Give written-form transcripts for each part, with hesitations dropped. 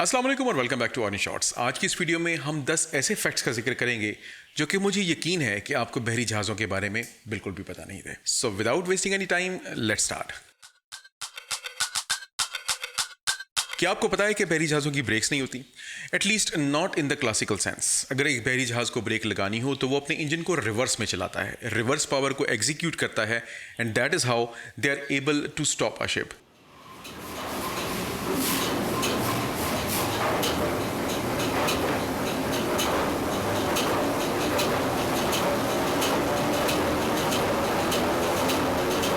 अस्सलाम वालेकुम और welcome back to Oni shorts. आज की इस वीडियो में हम 10 ऐसे फैक्ट्स का जिक्र करेंगे जो कि मुझे यकीन है कि आपको बहरी जहाज़ों के बारे में बिल्कुल भी पता नहीं थे। So without wasting any time let's start. क्या आपको पता है कि बहरी जहाज़ों की ब्रेक्स नहीं होती? At least not in the classical sense. अगर एक बहरी जहाज़ को ब्रेक लगानी हो तो वो अपने इंजन को रिवर्स में चलाता है, रिवर्स पावर को एग्जीक्यूट करता है, and that is how they are able to stop a ship.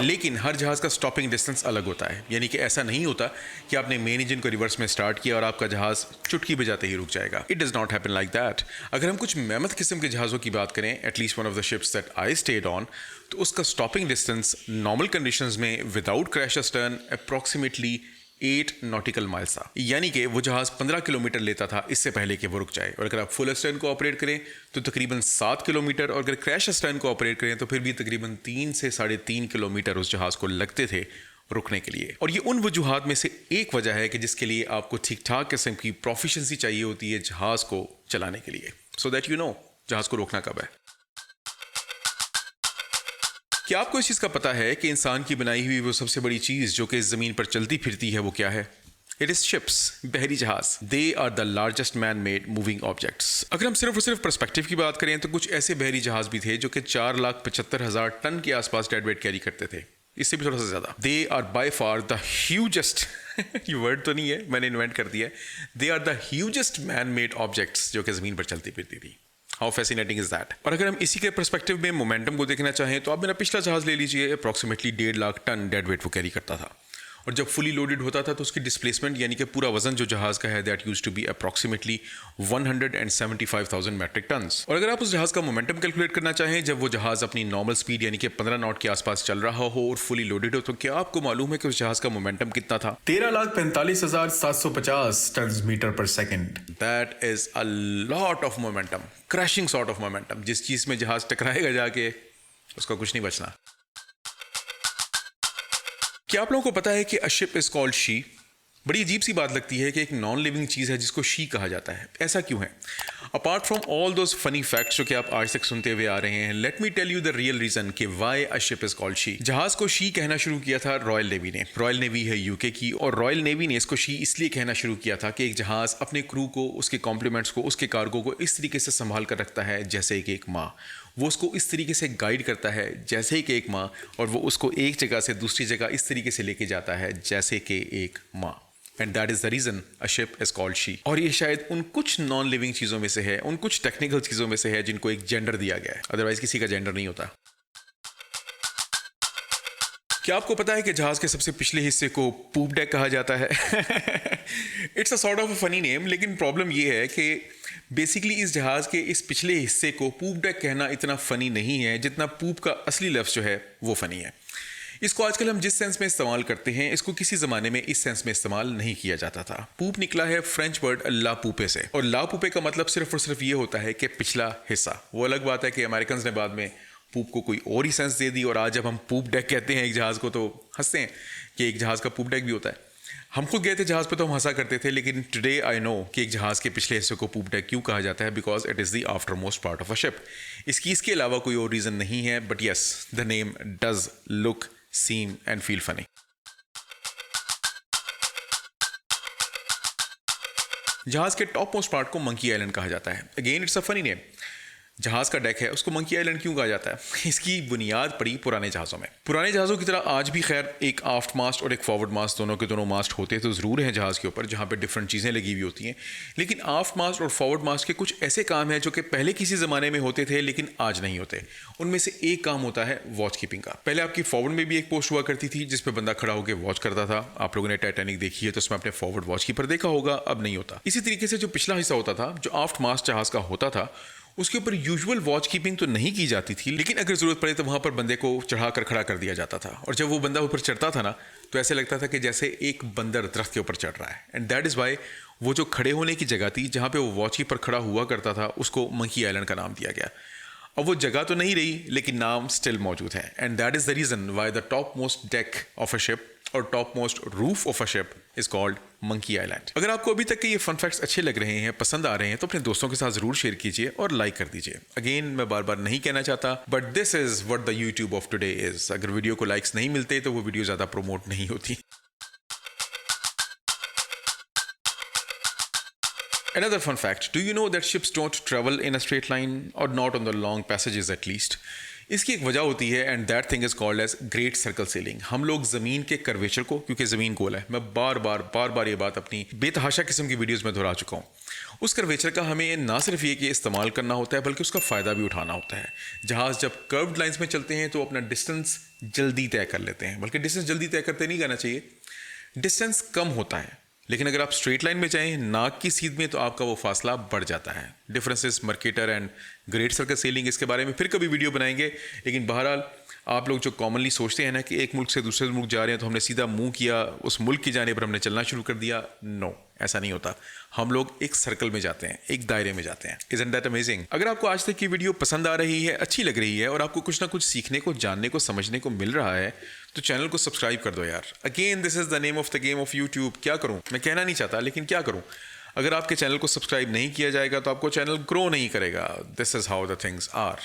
लेकिन हर जहाज़ का स्टॉपिंग डिस्टेंस अलग होता है, यानी कि ऐसा नहीं होता कि आपने मेन इंजन को रिवर्स में स्टार्ट किया और आपका जहाज़ चुटकी बजाते ही रुक जाएगा। It does not happen like that. अगर हम कुछ मेमथ किस्म के जहाज़ों की बात करें, at least one of the ships that I stayed on, तो उसका स्टॉपिंग डिस्टेंस नॉर्मल कंडीशंस में without crash astern approximately 8 nautical miles था, यानी कि वो जहाज़ 15 किलोमीटर लेता था इससे पहले कि वो रुक जाए। और अगर आप फुल अस्टर्न को ऑपरेट करें तो तकरीबन 7 किलोमीटर, और अगर क्रैश अस्टर्न को ऑपरेट करें तो फिर भी तकरीबन 3 से 3.5 किलोमीटर उस जहाज़ को लगते थे रुकने के लिए। और ये उन वजूहात में से एक वजह है कि जिसके लिए आपको ठीक ठाक किस्म की प्रोफिशिएंसी चाहिए होती है जहाज़ को चलाने के लिए, सो दैट यू नो जहाज़ को रोकना कब है। क्या आपको इस चीज़ का पता है कि इंसान की बनाई हुई वो सबसे बड़ी चीज़ जो कि इस ज़मीन पर चलती फिरती है वो क्या है? इट इज़ शिप्स, बहरी जहाज़। They are the largest man made moving objects. अगर हम सिर्फ और सिर्फ पर्सपेक्टिव की बात करें तो कुछ ऐसे बहरी जहाज़ भी थे जो कि 4,75,000 टन के आसपास डेड वेट कैरी करते थे, इससे भी थोड़ा सा ज़्यादा। They are by far the hugest ये वर्ड तो नहीं है, मैंने इन्वेंट कर दिया है। They are the hugest man made objects जो कि ज़मीन पर चलती फिरती थी। How fascinating is that. और अगर हम इसी के पर्सपेक्टिव में मोमेंटम को देखना चाहें तो आप मेरा पिछला जहाज ले लीजिए, approximately 1.5 lakh ton dead weight वो कैरी करता था, और जब फुली लोडेड होता था तो उसकी डिस्प्लेसमेंट यानी कि पूरा वजन जो जहाज़ का है that use to be approximately 175,000 metric tons. और अगर आप उस जहाज़ का मोमेंटम कैलकुलेट करना चाहें जब वो जहाज़ अपनी नॉर्मल स्पीड यानी कि 15 नॉट के आसपास चल रहा हो और फुली लोडेड हो, तो क्या आपको मालूम है कि उस जहाज़ का मोमेंटम कितना था? 13,45,750 टन मीटर पर second. That is a lot of momentum, crashing sort of momentum. जिस चीज़ में जहाज़ टकराएगा जाके उसका कुछ नहीं बचना। क्या आप लोगों को पता है कि अ शिप इज कॉल्ड शी? बड़ी अजीब सी बात लगती है कि एक नॉन लिविंग चीज़ है जिसको शी कहा जाता है। ऐसा क्यों है? Apart from all those funny facts जो कि आप आज तक सुनते हुए आ रहे हैं, let me tell you the real reason कि why a ship is called she. जहाज़ को शी कहना शुरू किया था रॉयल नेवी ने। रॉयल नेवी है यूके की, और रॉयल नेवी ने इसको शी इसलिए कहना शुरू किया था कि एक जहाज़ अपने क्रू को, उसके कॉम्प्लीमेंट्स को, उसके कार्गो को इस तरीके से संभाल कर रखता है जैसे कि एक माँ। वो उसको इस तरीके से गाइड करता है जैसे कि एक माँ, और वो उसको एक जगह से दूसरी जगह इस तरीके से लेके जाता है जैसे कि एक माँ। And that is the reason a ship is called she. और ये शायद उन कुछ नॉन लिविंग चीज़ों में से है, उन कुछ टेक्निकल चीज़ों में से है जिनको एक जेंडर दिया गया है, अदरवाइज किसी का जेंडर नहीं होता। क्या आपको पता है कि जहाज़ के सबसे पिछले हिस्से को पूप डेक कहा जाता है? It's a sort of a funny name, लेकिन प्रॉब्लम ये है कि बेसिकली इस जहाज़ के इस पिछले हिस्से को पूप डेक कहना इतना फ़नी नहीं है जितना पूप का असली लफ्ज़ जो है वो फ़नी है। इसको आजकल हम जिस सेंस में इस्तेमाल करते हैं, इसको किसी ज़माने में इस सेंस में इस्तेमाल नहीं किया जाता था। पूप निकला है फ्रेंच वर्ड ला पूपे से, और ला पूपे का मतलब सिर्फ और सिर्फ ये होता है कि पिछला हिस्सा। वो अलग बात है कि अमेरिकन ने बाद में पूप को कोई और ही सेंस दे दी, और आज जब हम पूप डेक कहते हैं एक जहाज़ को तो हंसते हैं कि एक जहाज़ का पूप डेक भी होता है। हम खुद गए थे जहाज़ पे तो हम हंसा करते थे, लेकिन टुडे आई नो कि एक जहाज़ के पिछले हिस्से को पूप डेक क्यों कहा जाता है, because it is the after most part of a ship. इसके अलावा कोई और रीज़न नहीं है, but yes the name does look, seem and feel funny. जहाज़ के टॉप मोस्ट पार्ट को मंकी आइलैंड कहा जाता है। Again it's a funny name. जहाज़ का डेक है उसको मंकी आइलैंड क्यों कहा जाता है? इसकी बुनियाद पड़ी पुराने जहाज़ों में। पुराने जहाज़ों की तरह आज भी खैर एक आफ्ट मास्ट और एक फॉरवर्ड मास्ट, दोनों के दोनों मास्ट होते तो ज़रूर हैं जहाज़ के ऊपर, जहाँ पे डिफरेंट चीज़ें लगी हुई होती हैं। लेकिन आफ्ट मास्ट और फॉरवर्ड मास्ट के कुछ ऐसे काम हैं जो कि पहले किसी ज़माने में होते थे लेकिन आज नहीं होते। उनमें से एक काम होता है वॉच कीपिंग का। पहले आपकी फॉरवर्ड में भी एक पोस्ट हुआ करती थी जिस पर बंदा खड़ा होकर वॉच करता था। आप लोगों ने टाइटैनिक देखी है तो उसमें अपने फॉरवर्ड वॉच कीपर देखा होगा, अब नहीं होता। इसी तरीके से जो पिछला हिस्सा होता था, जो आफ्ट मास्ट जहाज़ का होता था, उसके ऊपर यूजुअल वॉच कीपिंग तो नहीं की जाती थी, लेकिन अगर ज़रूरत पड़े तो वहाँ पर बंदे को चढ़ाकर खड़ा कर दिया जाता था। और जब वो बंदा ऊपर चढ़ता था ना, तो ऐसे लगता था कि जैसे एक बंदर दरख्त के ऊपर चढ़ रहा है। एंड दैट इज़ वाई वो जो खड़े होने की जगह थी जहाँ पे वो वॉच कीपर खड़ा हुआ करता था, उसको मंकी आइलैंड का नाम दिया गया। अब वो जगह तो नहीं रही, लेकिन नाम स्टिल मौजूद है, and that is the reason why the top most deck of a ship और top most roof of a ship is called monkey island. अगर आपको अभी तक के ये फन फैक्ट्स अच्छे लग रहे हैं, पसंद आ रहे हैं, तो अपने दोस्तों के साथ जरूर शेयर कीजिए और लाइक कर दीजिए। अगेन, मैं बार बार नहीं कहना चाहता, but this is what the YouTube of today is. अगर वीडियो को लाइक्स नहीं मिलते तो वो वीडियो ज्यादा प्रोमोट नहीं होती। Another fun fact, do you know that ships don't travel in a straight line, or not on the long passages at least? इसकी एक वजह होती है, and that thing is called as great circle sailing. हम लोग जमीन के curvature को, क्योंकि जमीन गोल है, मैं बार बार ये बात अपनी बेतहाशा किस्म की वीडियोस में दोहरा चुका हूँ, उस कर्वेचर का हमें ना सिर्फ ये कि इस्तेमाल करना होता है, बल्कि उसका फ़ायदा भी उठाना होता है। जहाज़ जब कर्व्ड लाइंस में चलते हैं तो अपना डिस्टेंस जल्दी तय कर लेते हैं, बल्कि डिस्टेंस जल्दी तय करते नहीं कहना चाहिए, डिस्टेंस कम होता है। लेकिन अगर आप स्ट्रेट लाइन में जाएं, नाक की सीध में, तो आपका वो फासला बढ़ जाता है। Differences Mercator and great circle selling, इसके बारे में फिर कभी वीडियो बनाएंगे। लेकिन बहरहाल, आप लोग जो कॉमनली सोचते हैं ना कि एक मुल्क से दूसरे मुल्क जा रहे हैं तो हमने सीधा मुंह किया उस मुल्क की जाने पर हमने चलना शुरू कर दिया, नो, ऐसा नहीं होता। हम लोग एक सर्कल में जाते हैं, एक दायरे में जाते हैं। Isn't that amazing? अगर आपको आज तक की वीडियो पसंद आ रही है, अच्छी लग रही है, और आपको कुछ ना कुछ सीखने को, जानने को, समझने को मिल रहा है, तो चैनल को सब्सक्राइब कर दो यार। Again, this is the name of the game of YouTube. क्या करूं? मैं कहना नहीं चाहता, लेकिन क्या करूं? अगर आपके चैनल को सब्सक्राइब नहीं किया जाएगा तो आपको चैनल ग्रो नहीं करेगा। This is how the things are.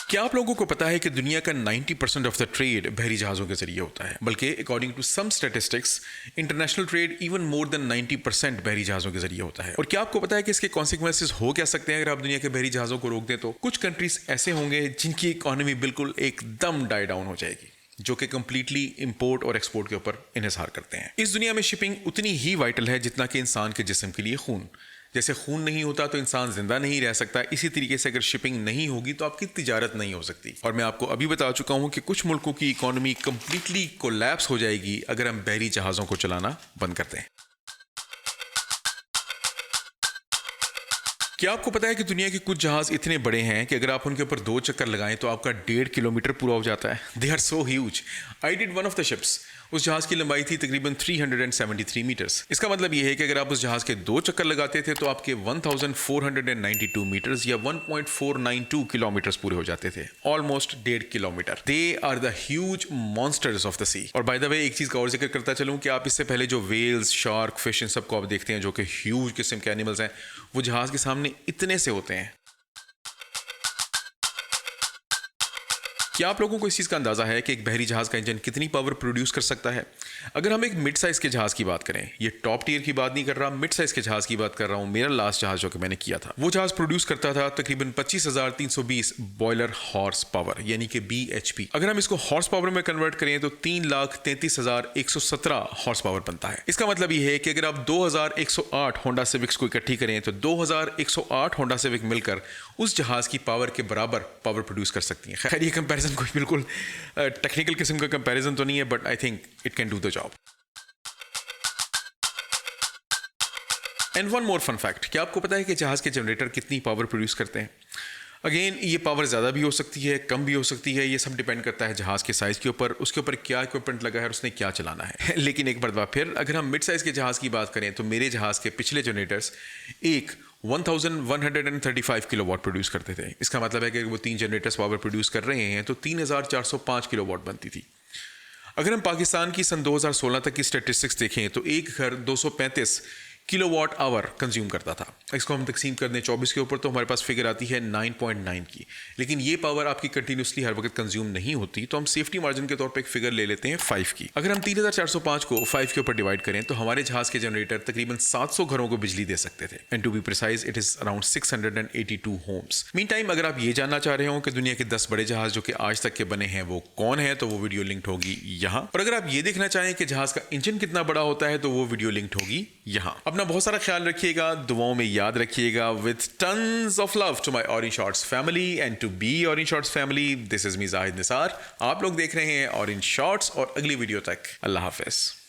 क्या आप लोगों को पता है कि दुनिया का 90% ऑफ द ट्रेड बहरी जहाज़ों के जरिए होता है? बल्कि according to some statistics, international trade even more than 90% बहरी जहाज़ों के जरिए होता है। और क्या आपको पता है कि इसके कॉन्सिक्वेंसेस हो क्या सकते हैं अगर आप दुनिया के बहरी जहाज़ों को रोक दें? तो कुछ कंट्रीज ऐसे होंगे जिनकी इकोनॉमी बिल्कुल एकदम डाई डाउन हो जाएगी, जो कि कंप्लीटली इंपोर्ट और एक्सपोर्ट के ऊपर इन्हिसार करते हैं। इस दुनिया में शिपिंग उतनी ही वाइटल है जितना कि इंसान के जिस्म के लिए खून। जैसे खून नहीं होता तो इंसान जिंदा नहीं रह सकता, इसी तरीके से अगर शिपिंग नहीं होगी तो आपकी तिजारत नहीं हो सकती। और मैं आपको अभी बता चुका हूं कि कुछ मुल्कों की इकोनॉमी कंप्लीटली कोलैप्स हो जाएगी अगर हम बहरी जहाज़ों को चलाना बंद कर दें। क्या आपको पता है कि दुनिया के कुछ जहाज इतने बड़े हैं कि अगर आप उनके ऊपर 2 चक्कर लगाएं तो आपका 1.5 किलोमीटर पूरा हो जाता है? They are so huge. I did one of the ships. उस जहाज की लंबाई थी तकरीबन 373 मीटर्स। इसका मतलब यह है कि अगर आप उस जहाज के 2 चक्कर लगाते थे तो आपके 1492 मीटर्स या 1.492 किलोमीटर्स पूरे हो जाते थे, almost 1.5 kilometre. They are the huge monsters of the sea. और बाय द वे, एक चीज का और जिक्र करता चलूं कि आप इससे पहले जो वेल्स, शार्क, फिश, इन सबको आप देखते हैं जो कि ह्यूज किस्म के एनिमल्स हैं, वो जहाज के सामने इतने से होते हैं। क्या आप लोगों को इस चीज़ का अंदाज़ा है कि एक बहरी जहाज़ का इंजन कितनी पावर प्रोड्यूस कर सकता है? अगर हम एक मिड साइज़ के जहाज़ की बात करें, ये टॉप टियर की बात नहीं कर रहा, मिड साइज़ के जहाज़ की बात कर रहा हूँ। मेरा लास्ट जहाज़ जो कि मैंने किया था, वो जहाज़ प्रोड्यूस करता था तकरीबन 25,320 बॉयलर हॉर्स पावर, यानी कि BHP। अगर हम इसको हॉर्स पावर में कन्वर्ट करें तो 3,33,117 हॉर्स पावर बनता है। इसका मतलब ये है कि अगर आप 2,108 होंडा सिविक्स को इकट्ठी करें तो 2,108 होंडा सिविक मिलकर उस जहाज़ की पावर के बराबर पावर प्रोड्यूस कर सकती हैं। खैर, ये कंपैरिजन कोई बिल्कुल टेक्निकल किस्म का कंपैरिजन तो नहीं है, but I think it can do the job. And one more fun fact, क्या आपको पता है कि जहाज के जनरेटर कितनी पावर प्रोड्यूस करते हैं? अगेन, ये पावर ज़्यादा भी हो सकती है, कम भी हो सकती है, ये सब डिपेंड करता है जहाज़ के साइज़ के ऊपर, उसके ऊपर क्या इक्विपमेंट लगा है और उसने क्या चलाना है। लेकिन एक मरतबा फिर अगर हम मिड साइज़ के जहाज़ की बात करें तो मेरे जहाज़ के पिछले जनरेटर्स एक 1135 किलोवाट प्रोड्यूस करते थे। इसका मतलब है कि वो 3 जनरेटर्स पावर प्रोड्यूस कर रहे हैं तो 3405 किलोवाट बनती थी। अगर हम पाकिस्तान की सन 2016 तक की स्टैटिस्टिक्स देखें तो एक घर 235 किलोवाट आवर कंज्यूम करता था। इसको हम तकसीम कर दें 24 के ऊपर तो हमारे पास फिगर आती है 9.9 की। लेकिन ये पावर आपकी कंटिन्यूसली हर वक्त कंज्यूम नहीं होती, तो हम सेफ्टी मार्जिन के तौर पे एक फिगर ले लेते हैं 5 की। अगर हम 3405 को 5 के ऊपर डिवाइड करें तो हमारे जहाज के जनरेटर तकरीबन 700 घरों को बिजली दे सकते थे। And to be precise, it is around 682 homes. Mean time, अगर आप ये जानना चाह रहे हो कि दुनिया के 10 बड़े जहाज जो कि आज तक के बने हैं वो कौन है, तो वो वीडियो लिंक्ड होगी यहाँ। और अगर आप ये देखना चाहें कि जहाज का इंजन कितना बड़ा होता है तो वो वीडियो लिंक्ड होगी यहाँ। अपना बहुत सारा ख्याल रखिएगा, दुआओं में याद रखिएगा। With tons of love to my Orange Shorts family and to be Orange Shorts family, this is me Zahid Nisar। आप लोग देख रहे हैं Orange Shorts और अगली वीडियो तक अल्लाह हाफिज।